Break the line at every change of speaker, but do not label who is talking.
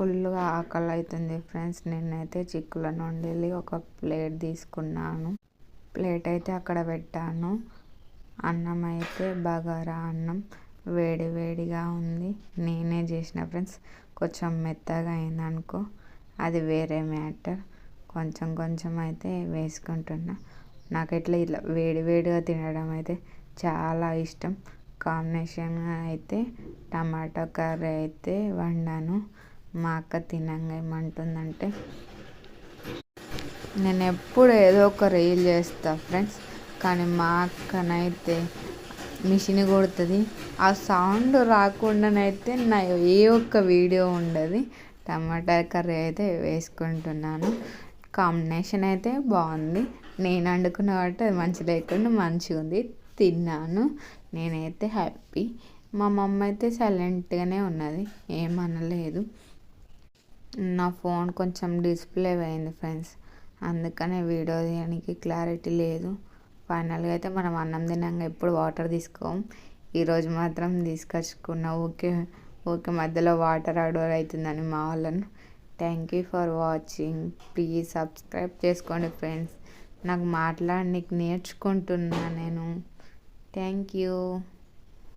ఫుల్గా ఆకలి అవుతుంది ఫ్రెండ్స్. నేనైతే చిక్కుల నుండి ఒక ప్లేట్ తీసుకున్నాను. ప్లేట్ అయితే అక్కడ పెట్టాను. అన్నం అయితే బగారా అన్నం వేడి వేడిగా ఉంది. నేనే చేసిన ఫ్రెండ్స్. కొంచెం మెత్తగా అయిందనుకో అది వేరే మ్యాటర్. కొంచెం కొంచెం అయితే వేసుకుంటున్నా. నాకు ఇట్లా వేడి వేడిగా తినడం అయితే చాలా ఇష్టం. కాంబినేషన్గా అయితే టమాటా కర్రీ అయితే వండాను. మా అక్క తినంగా ఏమంటుందంటే, నేను ఎప్పుడు ఏదో ఒక రీల్ చేస్తా ఫ్రెండ్స్, కానీ మా అక్కనైతే మిషన్ కొడుతుంది. ఆ సౌండ్ రాకుండానైతే నా ఏ ఒక్క వీడియో ఉండదు. టమాటా కర్రీ అయితే వేసుకుంటున్నాను. కాంబినేషన్ అయితే బాగుంది. నేను వండుకున్న కాబట్టి అది మంచి లేకుండా మంచిగా ఉంది. తిన్నాను. నేనైతే హ్యాపీ. మా మమ్మ అయితే సైలెంట్గానే ఉన్నది, ఏమనలేదు. నా ఫోన్ కొంచెం డిస్ప్లే అయింది ఫ్రెండ్స్, అందుకనే వీడియో తీయడానికి క్లారిటీ లేదు. ఫైనల్గా అయితే మనం అన్నం తిన్నాక ఎప్పుడు వాటర్ తీసుకోం. ఈరోజు మాత్రం తీసుకొచ్చుకున్నా. ఓకే ఓకే మధ్యలో వాటర్ ఆర్డర్ అవుతుందని మా వాళ్ళను. Thank you for watching. Please subscribe చేసుకోండి ఫ్రెండ్స్. నాకు మాట్లాడడానికి నేర్చుకుంటున్నా నేను. Thank you.